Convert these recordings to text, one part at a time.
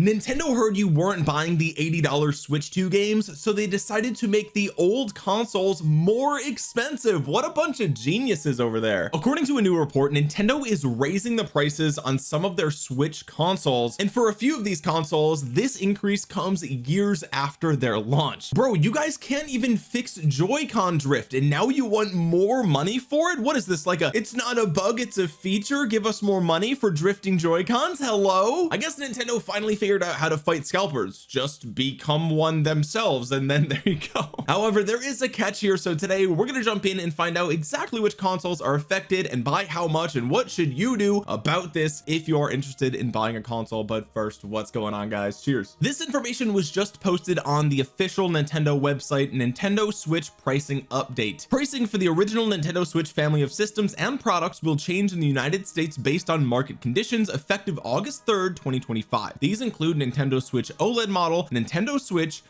Nintendo heard you weren't buying the $80 Switch 2 games, so they decided to make the old consoles more expensive. What a bunch of geniuses over there. According to a new report, Nintendo is raising the prices on some of their Switch consoles, and for a few of these consoles this increase comes years after their launch. Bro, you guys can't even fix Joy-Con drift and now you want more money for it? What is this, like it's not a bug, it's a feature? Give us more money for drifting Joy-Cons? Hello? I guess Nintendo finally figured out how to fight scalpers. Just become one themselves, and then there you go. However, there is a catch here, so today we're going to jump in and find out exactly which consoles are affected and by how much, and what should you do about this if you're interested in buying a console. But first, what's going on, guys? Cheers. This information was just posted on the official Nintendo website. Nintendo Switch pricing update. Pricing for the original Nintendo Switch family of systems and products will change in the United States based on market conditions, effective August 3rd 2025. These include Nintendo Switch OLED model, Nintendo Switch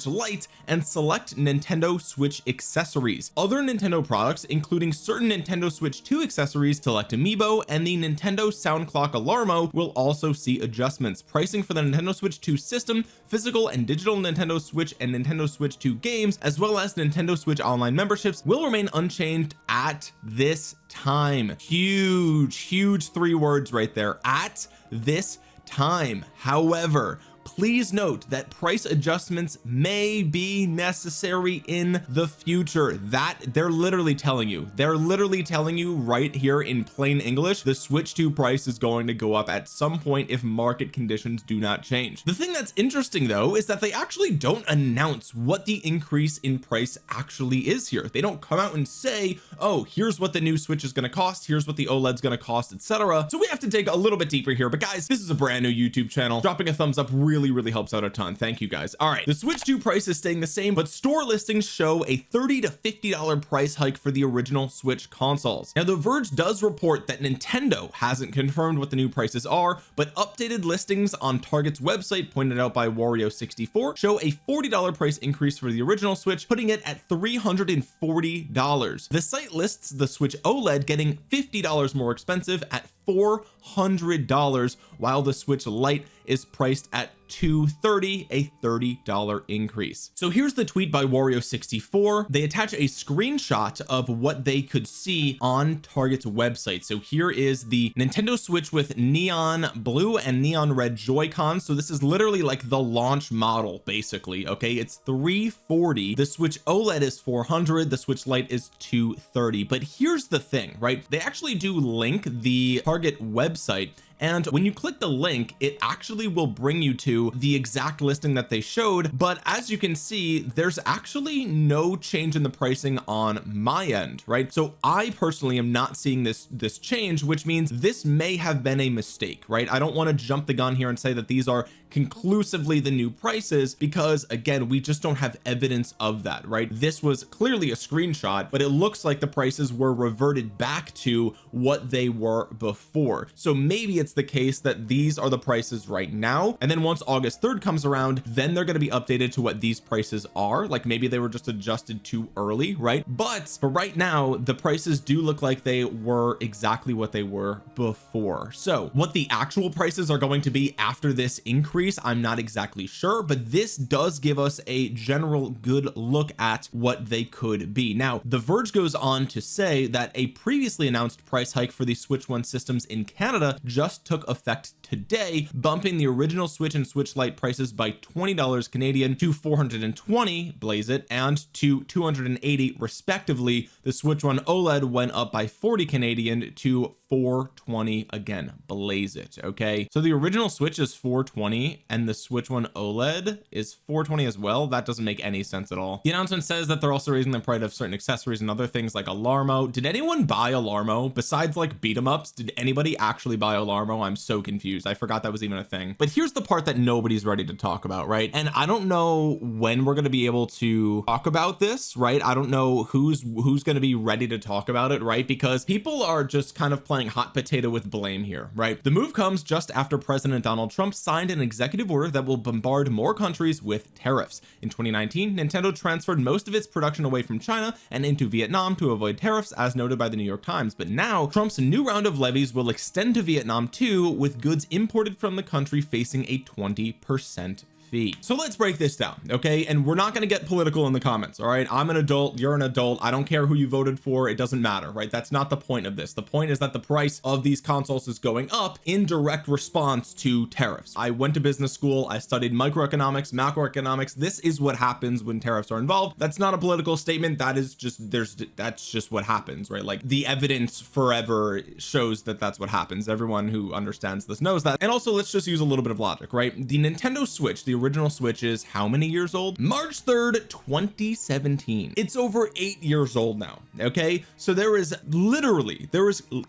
Lite, and select Nintendo Switch accessories. Other Nintendo products, including certain Nintendo Switch 2 accessories, select Amiibo, and the Nintendo Sound Clock Alarmo will also see adjustments. Pricing for the Nintendo Switch 2 system, physical and digital Nintendo Switch and Nintendo Switch 2 games, as well as Nintendo Switch Online memberships, will remain unchanged at this time. Huge 3 words right there, at this time. However, please note that price adjustments may be necessary in the future. That they're literally telling you right here in plain English, the Switch 2 price is going to go up at some point if market conditions do not change. The thing that's interesting though is that they actually don't announce what the increase in price actually is here. They don't come out and say, oh, here's what the new Switch is going to cost, here's what the OLED's going to cost, etc. So we have to dig a little bit deeper here. But guys, this is a brand new YouTube channel. Dropping a thumbs up really helps out a ton. Thank you guys. All right, the Switch 2 price is staying the same, but store listings show a $30 to $50 price hike for the original Switch consoles. Now, The Verge does report that Nintendo hasn't confirmed what the new prices are, but updated listings on Target's website, pointed out by Wario64, show a $40 price increase for the original Switch, putting it at $340. The site lists the Switch OLED getting $50 more expensive at $400, while the Switch Lite is priced at $230, a $30 increase. So here's the tweet by Wario64. They attach a screenshot of what they could see on Target's website. So here is the Nintendo Switch with neon blue and neon red Joy-Cons. So this is literally like the launch model, basically. Okay, it's $340. The Switch OLED is $400. The Switch Lite is $230. But here's the thing, right? They actually do link the Target website, and when you click the link, it actually will bring you to the exact listing that they showed. But as you can see, there's actually no change in the pricing on my end, right? So I personally am not seeing this change, which means this may have been a mistake, right? I don't want to jump the gun here and say that these are conclusively the new prices, because again, we just don't have evidence of that, right? This was clearly a screenshot, but it looks like the prices were reverted back to what they were before. So maybe it's the case that these are the prices right now, and then once August 3rd comes around, then they're going to be updated to what these prices are. Like maybe they were just adjusted too early, right? But for right now, the prices do look like they were exactly what they were before. So what the actual prices are going to be after this increase, I'm not exactly sure, but this does give us a general good look at what they could be. Now, The Verge goes on to say that a previously announced price hike for the Switch 1 systems in Canada just took effect today, bumping the original Switch and Switch Lite prices by $20 Canadian to $420, blaze it, and to $280 respectively. The Switch 1 OLED went up by $40 Canadian to $420 again, blaze it. Okay, so the original Switch is $420 and the Switch 1 OLED is $420 as well. That doesn't make any sense at all. The announcement says that they're also raising the price of certain accessories and other things like Alarmo. Did anyone buy Alarmo besides like beat 'em ups? Did anybody actually buy Alarmo? I'm so confused. I forgot that was even a thing. But here's the part that nobody's ready to talk about, right? And I don't know when we're going to be able to talk about this, right? I don't know who's going to be ready to talk about it, right? Because people are just kind of playing hot potato with blame here, right? The move comes just after President Donald Trump signed an executive order that will bombard more countries with tariffs. In 2019, Nintendo transferred most of its production away from China and into Vietnam to avoid tariffs, as noted by the New York Times. But now Trump's new round of levies will extend to Vietnam 2 with goods imported from the country facing a 20% fee. So let's break this down, okay? And we're not going to get political in the comments, all right? I'm an adult, you're an adult, I don't care who you voted for, it doesn't matter, right? That's not the point of this. The point is that the price of these consoles is going up in direct response to tariffs. I went to business school, I studied microeconomics, macroeconomics. This is what happens when tariffs are involved. That's not a political statement, that is just that's just what happens, right? Like the evidence forever shows that that's what happens. Everyone who understands this knows that. And also, let's just use a little bit of logic, right? The Nintendo Switch, the original Switch, is how many years old? March 3rd 2017. It's over 8 years old now, okay? So there is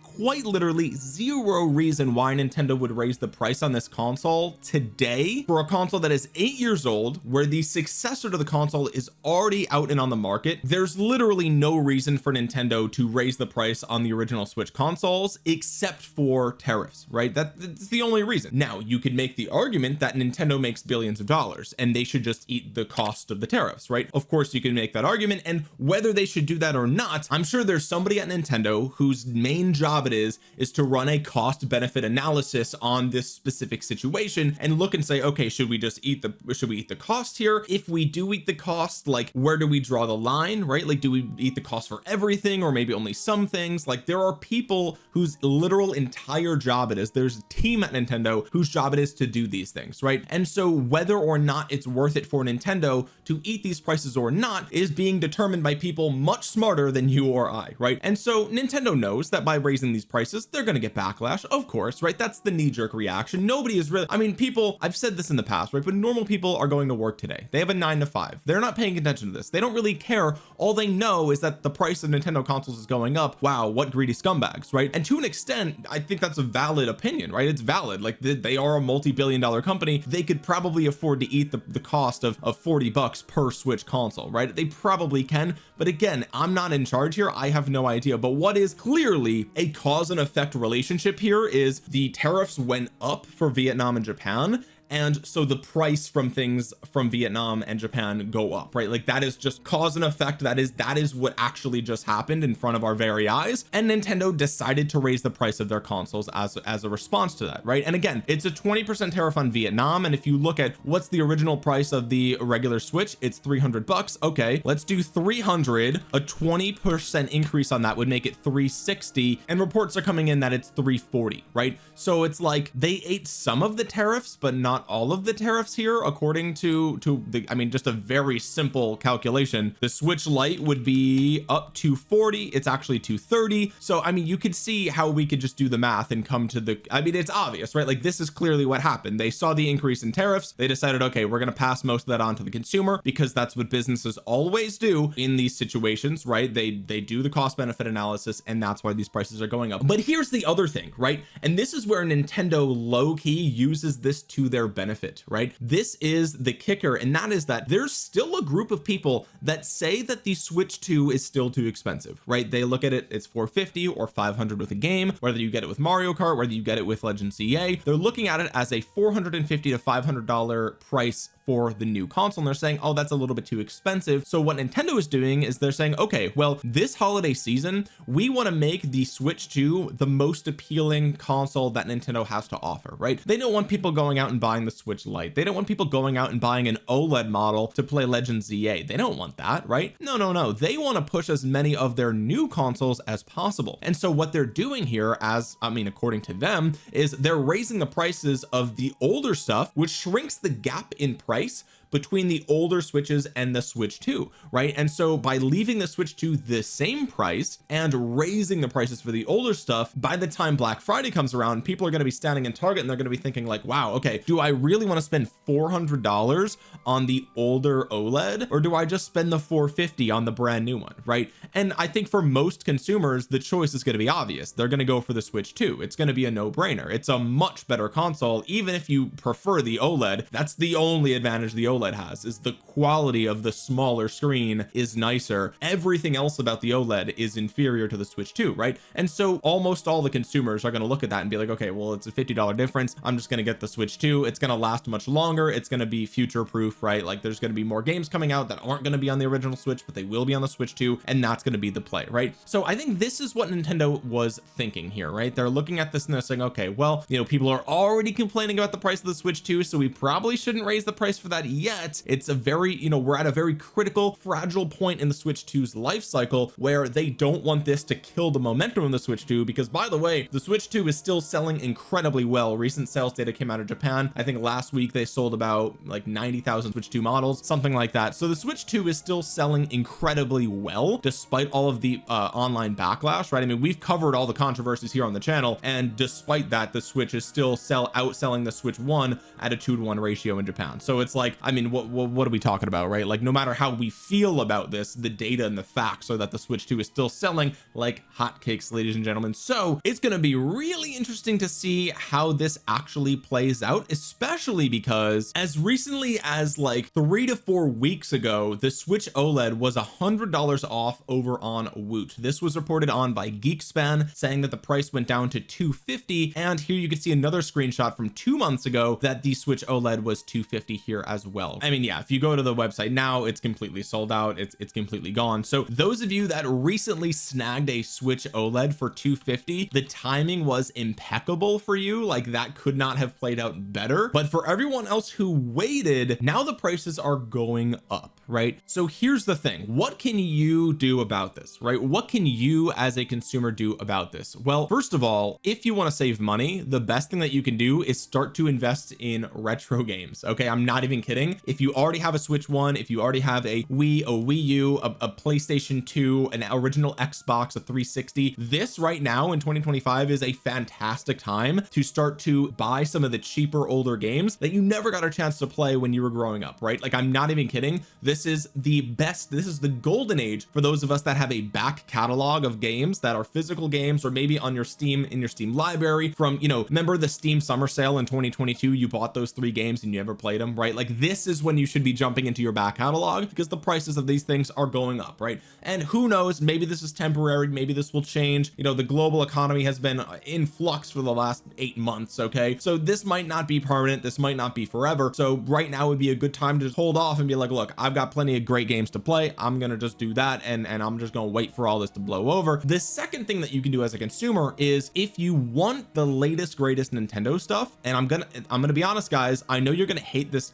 quite literally zero reason why Nintendo would raise the price on this console today for a console that is 8 years old, where the successor to the console is already out and on the market. There's literally no reason for Nintendo to raise the price on the original Switch consoles except for tariffs, right? That's the only reason. Now you could make the argument that Nintendo makes billions of dollars and they should just eat the cost of the tariffs, right? Of course you can make that argument, and whether they should do that or not, I'm sure there's somebody at Nintendo whose main job it is to run a cost benefit analysis on this specific situation and look and say, okay, should we eat the cost here? If we do eat the cost, like where do we draw the line, right? Like, do we eat the cost for everything or maybe only some things? Like, there are people whose literal entire job it is, there's a team at Nintendo whose job it is to do these things, right? And so whether or not it's worth it for Nintendo to eat these prices or not is being determined by people much smarter than you or I, right? And so Nintendo knows that by raising these prices they're going to get backlash, of course, right? That's the knee-jerk reaction. Nobody is really, I mean, people, I've said this in the past, right? But normal people are going to work today, they have a 9 to 5, they're not paying attention to this, they don't really care. All they know is that the price of Nintendo consoles is going up. Wow, what greedy scumbags, right? And to an extent I think that's a valid opinion, right? It's valid. Like they are a multi-billion-dollar company, they could probably afford to eat the cost of $40 per Switch console, right? They probably can, but again, I'm not in charge here, I have no idea. But what is clearly a cause and effect relationship here is the tariffs went up for Vietnam and Japan, and so the price from things from Vietnam and Japan go up, right? Like that is just cause and effect. That is what actually just happened in front of our very eyes, and Nintendo decided to raise the price of their consoles as a response to that, right? And again, it's a 20% tariff on Vietnam, and if you look at what's the original price of the regular Switch, it's $300. Okay, let's do 300. A 20% increase on that would make it 360, and reports are coming in that it's 340, right? So it's like they ate some of the tariffs but not all of the tariffs here, according to the, I mean, just a very simple calculation. The Switch Lite would be up to 40, it's actually 230. So I mean, you could see how we could just do the math and come to the, I mean, it's obvious, right? Like this is clearly what happened. They saw the increase in tariffs, they decided, okay, we're going to pass most of that on to the consumer, because that's what businesses always do in these situations, right? They do the cost benefit analysis, and that's why these prices are going up. But here's the other thing, right? And this is where Nintendo low-key uses this to their benefit, right? This is the kicker, and that is that there's still a group of people that say that the Switch 2 is still too expensive, right? They look at it, it's $450 or $500 with a game, whether you get it with Mario Kart, whether you get it with Legend CA, they're looking at it as a $450 to $500 price for the new console, and they're saying, oh, that's a little bit too expensive. So what Nintendo is doing is they're saying, okay, well, this holiday season we want to make the Switch 2 the most appealing console that Nintendo has to offer, right? They don't want people going out and buying the Switch Lite, they don't want people going out and buying an OLED model to play Legend ZA, they don't want that, right? No, they want to push as many of their new consoles as possible. And so what they're doing here, as I mean, according to them, is they're raising the prices of the older stuff, which shrinks the gap in price between the older Switches and the Switch 2, right? And so by leaving the Switch 2 the same price and raising the prices for the older stuff, by the time Black Friday comes around, people are going to be standing in Target and they're going to be thinking like, wow, okay, do I really want to spend $400 on the older OLED, or do I just spend the $450 on the brand new one, right? And I think for most consumers the choice is going to be obvious, they're going to go for the Switch 2. It's going to be a no-brainer, it's a much better console. Even if you prefer the OLED, that's the only advantage the OLED OLED has, is the quality of the smaller screen is nicer. Everything else about the OLED is inferior to the Switch 2, right? And so almost all the consumers are going to look at that and be like, okay, well, it's a $50 difference, I'm just going to get the Switch 2. It's going to last much longer, it's going to be future proof, right? Like there's going to be more games coming out that aren't going to be on the original Switch, but they will be on the Switch 2, and that's going to be the play, right? So I think this is what Nintendo was thinking here, right? They're looking at this and they're saying, okay, well, you know, people are already complaining about the price of the Switch 2, so we probably shouldn't raise the price for that yet. It's a very, you know, we're at a very critical, fragile point in the Switch 2's life cycle where they don't want this to kill the momentum of the Switch 2, because by the way, the Switch 2 is still selling incredibly well. Recent sales data came out of Japan. I think last week they sold about like 90,000 Switch 2 models, something like that. So the Switch 2 is still selling incredibly well despite all of the online backlash, right? I mean, we've covered all the controversies here on the channel, and despite that, the Switch is still outselling the Switch 1 at a 2-to-1 ratio in Japan. So it's like, I mean, what are we talking about, right? Like no matter how we feel about this, the data and the facts are that the Switch 2 is still selling like hotcakes, ladies and gentlemen. So it's going to be really interesting to see how this actually plays out, especially because as recently as like 3 to 4 weeks ago, the Switch OLED was $100 off over on Woot. This was reported on by Geekspan, saying that the price went down to $250, and here you can see another screenshot from 2 months ago that the Switch OLED was $250 here as well. I mean, yeah, if you go to the website now, it's completely sold out, it's completely gone. So those of you that recently snagged a Switch OLED for $250, the timing was impeccable for you. Like that could not have played out better. But for everyone else who waited, now the prices are going up, right? So here's the thing, what can you do about this, right? What can you as a consumer do about this? Well, first of all, if you want to save money, the best thing that you can do is start to invest in retro games. Okay, I'm not even kidding. If you already have a Switch 1, if you already have a Wii, a Wii U, a PlayStation 2, an original Xbox, a 360, this right now in 2025 is a fantastic time to start to buy some of the cheaper older games that you never got a chance to play when you were growing up, right? Like I'm not even kidding. This is the best, this is the golden age for those of us that have a back catalog of games that are physical games, or maybe on your Steam, in your Steam library from, you know, remember the Steam summer sale in 2022, you bought those 3 games and you never played them, right? Like this is when you should be jumping into your back catalog, because the prices of these things are going up, right? And who knows, maybe this is temporary, maybe this will change. You know, the global economy has been in flux for the last 8 months, okay? So this might not be permanent, this might not be forever. So right now would be a good time to just hold off and be like, look, I've got plenty of great games to play, I'm gonna just do that, and I'm just gonna wait for all this to blow over. The second thing that you can do as a consumer is, if you want the latest greatest Nintendo stuff, and I'm gonna be honest, guys, I know you're gonna hate this,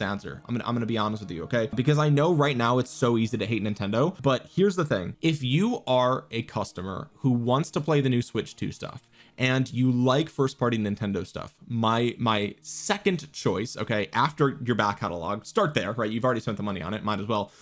answer. I'm gonna be honest with you, okay? Because I know right now it's so easy to hate Nintendo, but here's the thing, if you are a customer who wants to play the new Switch 2 stuff and you like first party Nintendo stuff, my second choice, okay, after your back catalog, start there, right? You've already spent the money on it, might as well.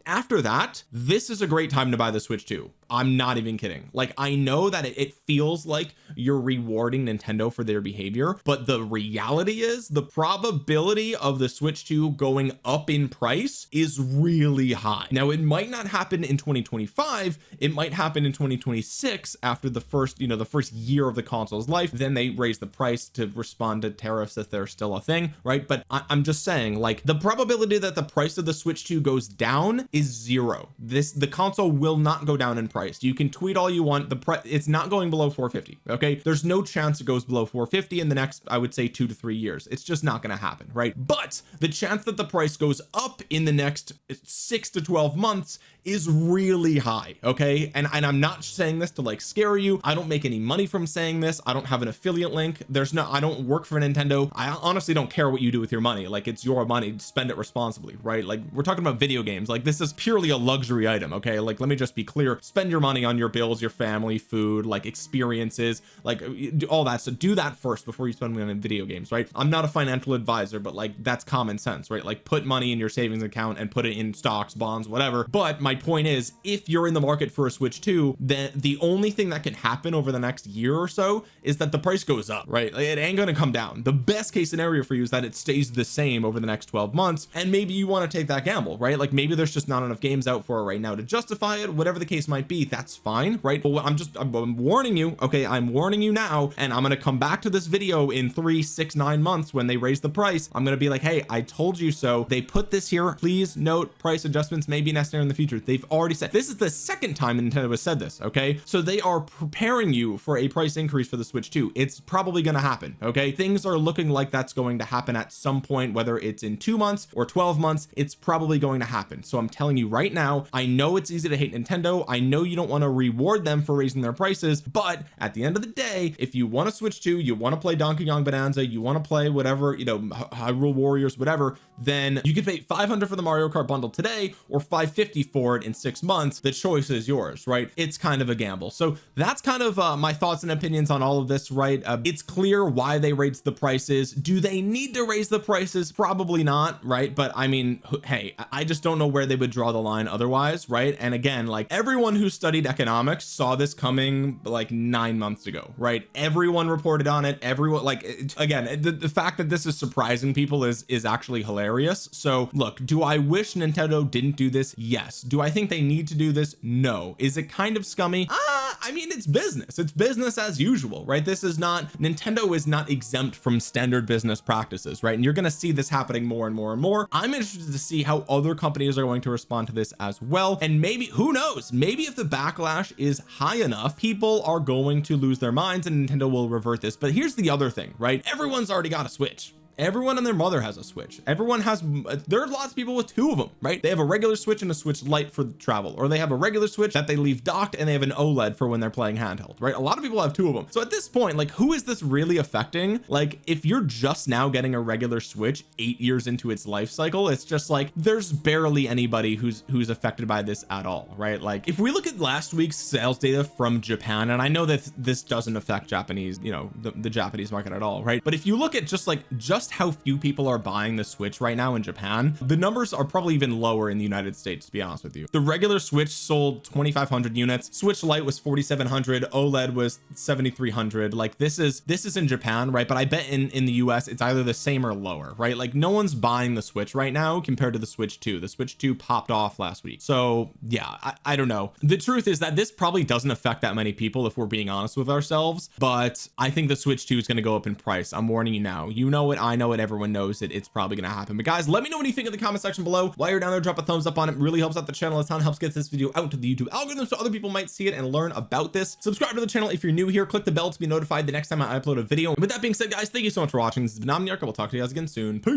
After that, this is a great time to buy the Switch 2. I'm not even kidding. Like I know that it feels like you're rewarding Nintendo for their behavior, but the reality is the probability of the Switch 2 going up in price is really high. Now it might not happen in 2025, it might happen in 2026 after the first, you know, the first year of the console's life, then they raise the price to respond to tariffs if they're still a thing, right? But I'm just saying, like the probability that the price of the Switch 2 goes down is 0. The console will not go down in price. You can tweet all you want, it's not going below 450, okay? There's no chance it goes below 450 in the next, I would say, 2 to 3 years. It's just not going to happen, right? But the chance that the price goes up in the next 6 to 12 months is really high, okay? And I'm not saying this to like scare you. I don't make any money from saying this. I don't have an affiliate link. I don't work for Nintendo. I honestly don't care what you do with your money. Like it's your money, spend it responsibly, right? Like we're talking about video games. Like this is purely a luxury item, okay? Like let me just be clear, spend your money on your bills, your family, food, like experiences, like all that. So do that first before you spend money on video games, right? I'm not a financial advisor, but like that's common sense, right? Like put money in your savings account and put it in stocks, bonds, whatever. But my point is, if you're in the market for a Switch 2, then the only thing that can happen over the next year or so is that the price goes up, right? It ain't gonna come down. The best case scenario for you is that it stays the same over the next 12 months, and maybe you want to take that gamble, right? Like maybe there's just not enough games out for it right now to justify it, whatever the case might be. That's fine, right? But I'm warning you, okay? I'm warning you now, and I'm going to come back to this video in 3, 6, 9 months when they raise the price. I'm going to be like, hey, I told you so. They put this here. Please note price adjustments may be necessary in the future. They've already said this is the second time Nintendo has said this, okay? So they are preparing you for a price increase for the Switch 2. It's probably going to happen, okay? Things are looking like that's going to happen at some point, whether it's in 2 months or 12 months. It's probably going to happen. So I'm telling you right now, I know it's easy to hate Nintendo. I know you don't want to reward them for raising their prices, but at the end of the day, if you want to Switch 2, you want to play Donkey Kong Bonanza, you want to play whatever, you know, Hyrule Warriors, whatever, then you could pay $500 for the Mario Kart bundle today or $550 for it in 6 months. The choice is yours, right? It's kind of a gamble. So that's kind of my thoughts and opinions on all of this, right? It's clear why they raised the prices. Do they need to raise the prices? Probably not, right? But I mean, hey, I just don't know where they would draw the line otherwise, right? And again, like everyone who studied economics saw this coming like 9 months ago, right? Everyone reported on it. Everyone, like, again, the fact that this is surprising people is actually hilarious. So look, do I wish Nintendo didn't do this? Yes. Do I think they need to do this? No. Is it kind of scummy? I mean, it's business. It's business as usual, right? This is not, Nintendo is not exempt from standard business practices, right? And you're going to see this happening more and more and more. I'm interested to see how other companies are going to respond to this as well. And maybe, who knows, maybe if the backlash is high enough, people are going to lose their minds and Nintendo will revert this. But here's the other thing, right? Everyone's already got a Switch. Everyone and their mother has a Switch. Everyone has, there are lots of people with 2 of them, right? They have a regular Switch and a Switch Lite for travel, or they have a regular Switch that they leave docked and they have an OLED for when they're playing handheld, right? A lot of people have 2 of them. So at this point, like, who is this really affecting? Like, if you're just now getting a regular Switch 8 years into its life cycle, it's just like, there's barely anybody who's affected by this at all, right? Like, if we look at last week's sales data from Japan, and I know that this doesn't affect Japanese, you know, the Japanese market at all, right? But if you look at just how few people are buying the Switch right now in Japan, the numbers are probably even lower in the United States, to be honest with you. The regular Switch sold 2,500 units, Switch Lite was 4,700, OLED was 7,300. Like, this is in Japan, right? But I bet in the US it's either the same or lower, right? Like, no one's buying the Switch right now compared to the Switch 2. The Switch 2 popped off last week. So yeah, I don't know. The truth is that this probably doesn't affect that many people if we're being honest with ourselves, but I think the Switch 2 is going to go up in price. I'm warning you now. You know it, I know it, everyone knows it. It's probably going to happen. But guys, let me know what you think in the comment section below. While you're down there, drop a thumbs up on it. Really helps out the channel a ton, helps get this video out to the YouTube algorithm so other people might see it and learn about this. Subscribe to the channel if you're new here. Click the bell to be notified the next time I upload a video. And with that being said, guys, thank you so much for watching. This has been Omniarch. I will talk to you guys again soon. Peace.